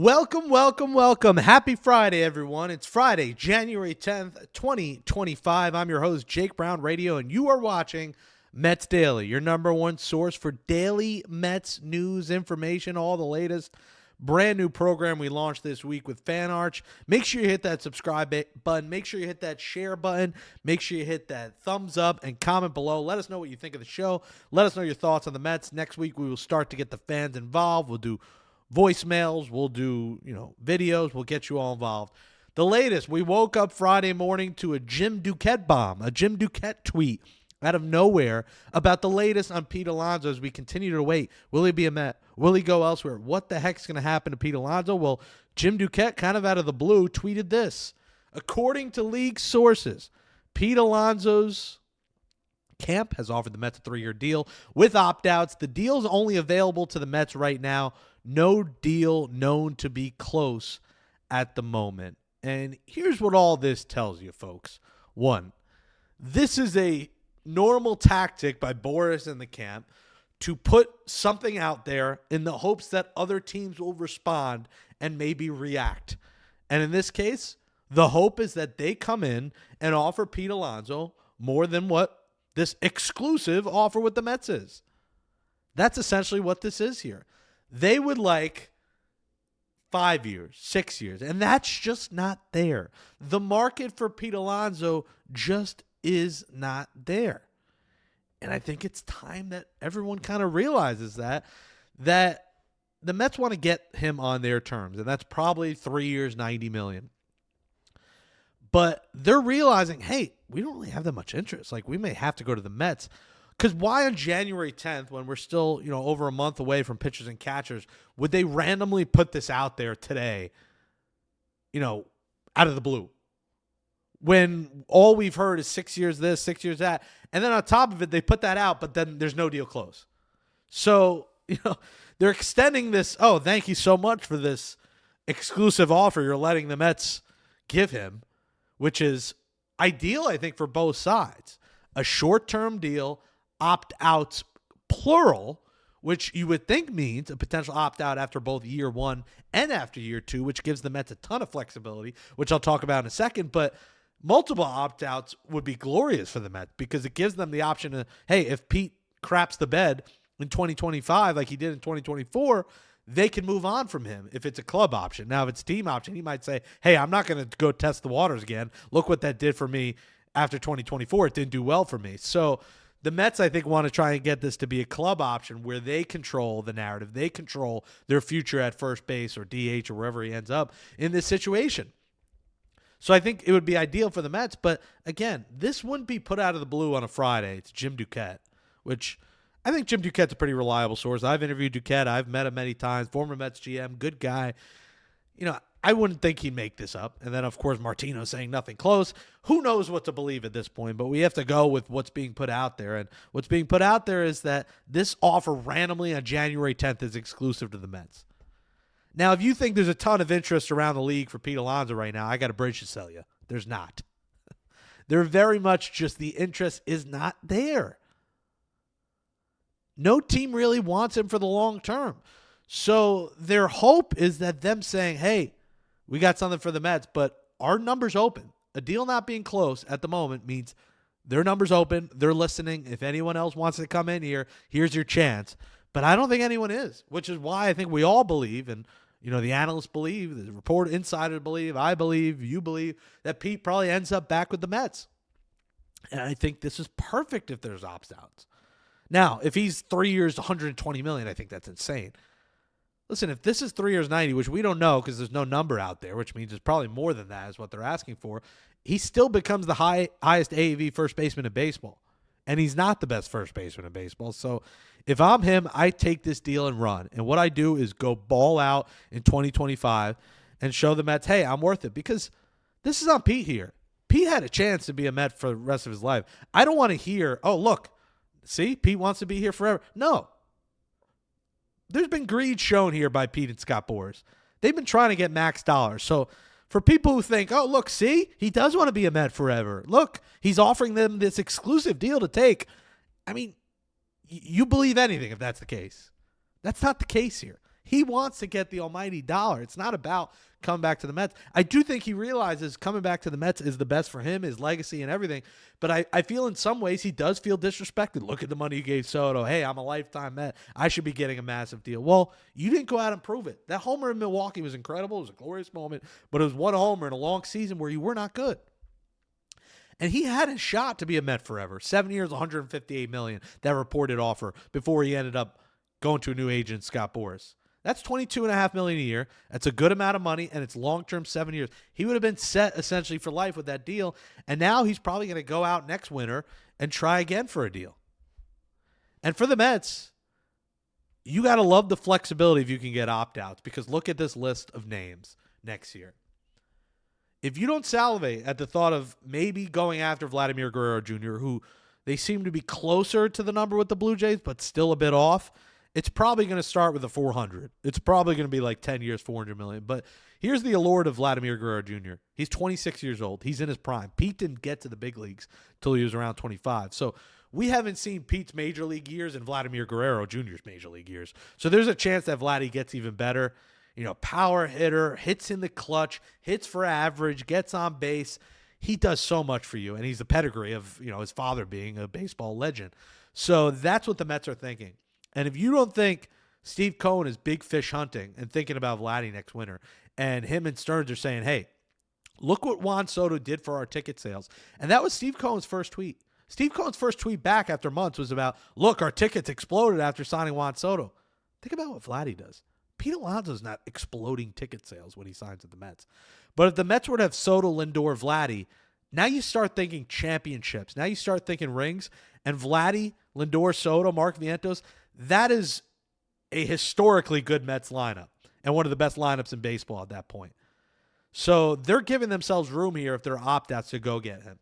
Welcome, welcome, welcome. Happy Friday, everyone. It's Friday, January 10th, 2025. I'm your host, Jake Brown Radio, and you are watching Mets Daily, your number one source for daily Mets news, information, all the latest. Brand new program we launched this week with Fan Arch. Make sure you hit that subscribe button. Make sure you hit that share button. Make sure you hit that thumbs up and comment below. Let us know what you think of the show. Let us know your thoughts on the Mets. Next week, we will start to get the fans involved. We'll do voicemails, we'll do, videos, we'll get you all involved. The latest, we woke up Friday morning to a Jim Duquette bomb, a Jim Duquette tweet out of nowhere about the latest on Pete Alonso as we continue to wait. Will he be a Met? Will he go elsewhere? What the heck's going to happen to Pete Alonso? Well, Jim Duquette, kind of out of the blue, tweeted this. According to league sources, Pete Alonso's camp has offered the Mets a 3-year deal with opt-outs. The deal is only available to the Mets right now. No deal known to be close at the moment. And here's what all this tells you, folks. One, this is a normal tactic by Boris and the camp to put something out there in the hopes that other teams will respond and maybe react. And in this case, the hope is that they come in and offer Pete Alonso more than what this exclusive offer with the Mets is. That's essentially what this is here. They would like 5 years, 6 years, and that's just not there. The market for Pete Alonso just is not there. And I think it's time that everyone kind of realizes that the Mets want to get him on their terms, and that's probably 3 years, $90 million. But they're realizing, hey, we don't really have that much interest. Like, we may have to go to the Mets. Because why on January 10th, when we're still, over a month away from pitchers and catchers, would they randomly put this out there today, out of the blue? When all we've heard is 6 years this, 6 years that. And then on top of it, they put that out, but then there's no deal close. So, they're extending this, oh, thank you so much for this exclusive offer you're letting the Mets give him, which is ideal, I think, for both sides. A short-term deal, opt-outs, plural, which you would think means a potential opt-out after both year one and after year two, which gives the Mets a ton of flexibility, which I'll talk about in a second. But multiple opt-outs would be glorious for the Mets because it gives them the option of, hey, if Pete craps the bed in 2025 like he did in 2024, they can move on from him if it's a club option. Now, if it's a team option, he might say, hey, I'm not going to go test the waters again. Look what that did for me after 2024. It didn't do well for me. So the Mets, I think, want to try and get this to be a club option where they control the narrative. They control their future at first base or DH or wherever he ends up in this situation. So I think it would be ideal for the Mets. But, again, this wouldn't be put out of the blue on a Friday. It's Jim Duquette, which I think Jim Duquette's a pretty reliable source. I've interviewed Duquette. I've met him many times. Former Mets GM, good guy. I wouldn't think he'd make this up. And then, of course, Martino saying nothing close. Who knows what to believe at this point, but we have to go with what's being put out there. And what's being put out there is that this offer randomly on January 10th is exclusive to the Mets. Now, if you think there's a ton of interest around the league for Pete Alonso right now, I got a bridge to sell you. There's not. There very much just the interest is not there. No team really wants him for the long term. So their hope is that them saying, hey, we got something for the Mets, but our number's open. A deal not being close at the moment means their number's open. They're listening. If anyone else wants to come in here, here's your chance. But I don't think anyone is, which is why I think we all believe, and the analysts believe, the report insiders believe, I believe, you believe, that Pete probably ends up back with the Mets. And I think this is perfect if there's opt-outs. Now, if he's 3 years, $120 million, I think that's insane. Listen, if this is 3 years, 90, which we don't know because there's no number out there, which means it's probably more than that is what they're asking for, he still becomes the highest AAV first baseman in baseball. And he's not the best first baseman in baseball. So if I'm him, I take this deal and run. And what I do is go ball out in 2025 and show the Mets, hey, I'm worth it. Because this is on Pete here. Pete had a chance to be a Met for the rest of his life. I don't want to hear, oh, look, see, Pete wants to be here forever. No. There's been greed shown here by Pete and Scott Boras. They've been trying to get max dollars. So for people who think, oh, look, see, he does want to be a Met forever. Look, he's offering them this exclusive deal to take. I mean, you believe anything if that's the case. That's not the case here. He wants to get the almighty dollar. It's not about coming back to the Mets. I do think he realizes coming back to the Mets is the best for him, his legacy and everything. But I feel in some ways he does feel disrespected. Look at the money you gave Soto. Hey, I'm a lifetime Met. I should be getting a massive deal. Well, you didn't go out and prove it. That homer in Milwaukee was incredible. It was a glorious moment. But it was one homer in a long season where you were not good. And he had a shot to be a Met forever. 7 years, $158 million, that reported offer, before he ended up going to a new agent, Scott Boras. That's $22.5 million a year. That's a good amount of money, and it's long-term, 7 years. He would have been set essentially for life with that deal, and now he's probably going to go out next winter and try again for a deal. And for the Mets, you got to love the flexibility if you can get opt-outs, because look at this list of names next year. If you don't salivate at the thought of maybe going after Vladimir Guerrero Jr., who they seem to be closer to the number with the Blue Jays, but still a bit off, it's probably going to start with a 400. It's probably going to be like 10 years, $400 million. But here's the allure of Vladimir Guerrero Jr. He's 26 years old. He's in his prime. Pete didn't get to the big leagues until he was around 25. So we haven't seen Pete's major league years and Vladimir Guerrero Jr.'s major league years. So there's a chance that Vladdy gets even better. You know, power hitter, hits in the clutch, hits for average, gets on base. He does so much for you, and he's the pedigree of, you know, his father being a baseball legend. So that's what the Mets are thinking. And if you don't think Steve Cohen is big fish hunting and thinking about Vladdy next winter, and him and Stearns are saying, hey, look what Juan Soto did for our ticket sales. And that was Steve Cohen's first tweet. Steve Cohen's first tweet back after months was about, look, our tickets exploded after signing Juan Soto. Think about what Vladdy does. Pete Alonso's not exploding ticket sales when he signs with the Mets. But if the Mets were to have Soto, Lindor, Vladdy, now you start thinking championships. Now you start thinking rings. And Vladdy, Lindor, Soto, Mark Vientos, that is a historically good Mets lineup and one of the best lineups in baseball at that point. So they're giving themselves room here if they're opt-outs to go get him.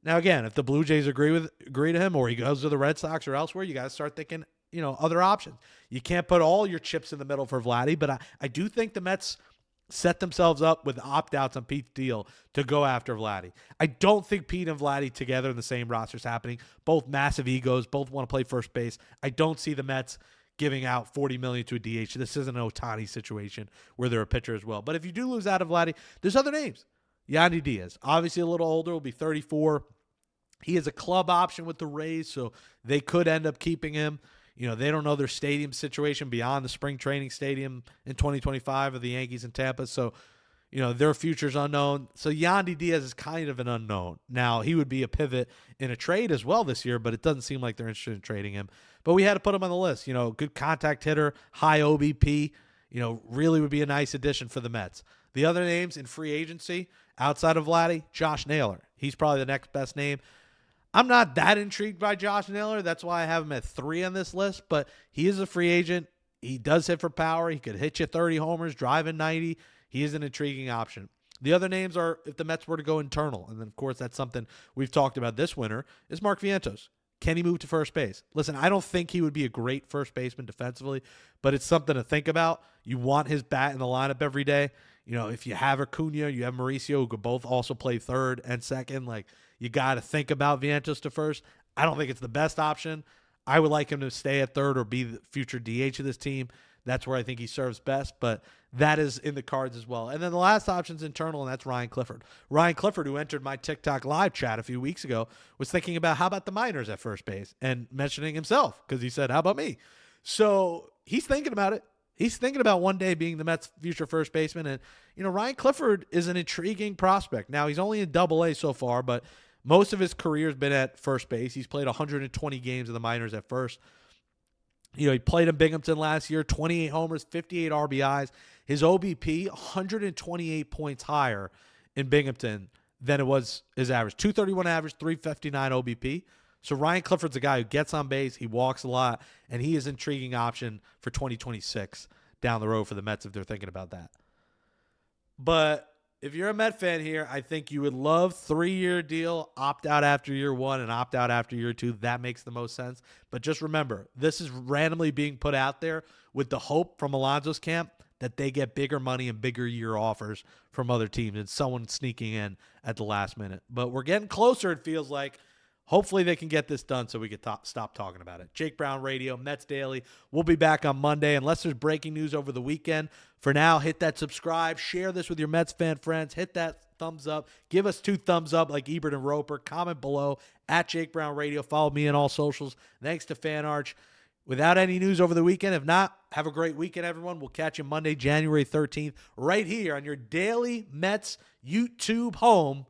Now, again, if the Blue Jays agree to him, or he goes to the Red Sox or elsewhere, you got to start thinking, you know, other options. You can't put all your chips in the middle for Vladdy, but I do think the Mets set themselves up with opt-outs on Pete's deal to go after Vladdy. I don't think Pete and Vladdy together in the same roster is happening. Both massive egos, both want to play first base. I don't see the Mets giving out $40 million to a DH. This isn't an Ohtani situation where they're a pitcher as well. But if you do lose out of Vladdy, there's other names. Yandy Diaz, obviously a little older, will be 34. He is a club option with the Rays, so they could end up keeping him. You know, they don't know their stadium situation beyond the spring training stadium in 2025 of the Yankees in Tampa. So, you know, their future's unknown. So Yandy Diaz is kind of an unknown. Now, he would be a pivot in a trade as well this year, but it doesn't seem like they're interested in trading him. But we had to put him on the list. You know, good contact hitter, high OBP, you know, really would be a nice addition for the Mets. The other names in free agency outside of Vladdy, Josh Naylor. He's probably the next best name. I'm not that intrigued by Josh Naylor. That's why I have him at 3 on this list, but he is a free agent. He does hit for power. He could hit you 30 homers, driving 90. He is an intriguing option. The other names are if the Mets were to go internal, and then, of course, that's something we've talked about this winter, is Mark Vientos. Can he move to first base? Listen, I don't think he would be a great first baseman defensively, but it's something to think about. You want his bat in the lineup every day. You know, if you have Acuna, you have Mauricio, who could both also play third and second, like, you got to think about Vientos to first. I don't think it's the best option. I would like him to stay at third or be the future DH of this team. That's where I think he serves best, but that is in the cards as well. And then the last option is internal, and that's Ryan Clifford. Ryan Clifford, who entered my TikTok live chat a few weeks ago, was thinking about how about the minors at first base and mentioning himself because he said, how about me? So he's thinking about it. He's thinking about one day being the Mets' future first baseman. And, you know, Ryan Clifford is an intriguing prospect. Now, he's only in Double-A so far, but most of his career has been at first base. He's played 120 games in the minors at first. You know, he played in Binghamton last year, 28 homers, 58 RBIs. His OBP, 128 points higher in Binghamton than it was his average. 231 average, 359 OBP. So Ryan Clifford's a guy who gets on base, he walks a lot, and he is an intriguing option for 2026 down the road for the Mets if they're thinking about that. But if you're a Met fan here, I think you would love 3-year deal, opt out after year 1 and opt out after year 2. That makes the most sense. But just remember, this is randomly being put out there with the hope from Alonso's camp that they get bigger money and bigger year offers from other teams and someone sneaking in at the last minute. But we're getting closer, it feels like. Hopefully they can get this done so we can stop talking about it. Jake Brown Radio, Mets Daily. We'll be back on Monday unless there's breaking news over the weekend. For now, hit that subscribe. Share this with your Mets fan friends. Hit that thumbs up. Give us 2 thumbs up like Ebert and Roper. Comment below at Jake Brown Radio. Follow me on all socials. Thanks to Fan Arch. Without any news over the weekend, if not, have a great weekend, everyone. We'll catch you Monday, January 13th, right here on your daily Mets YouTube home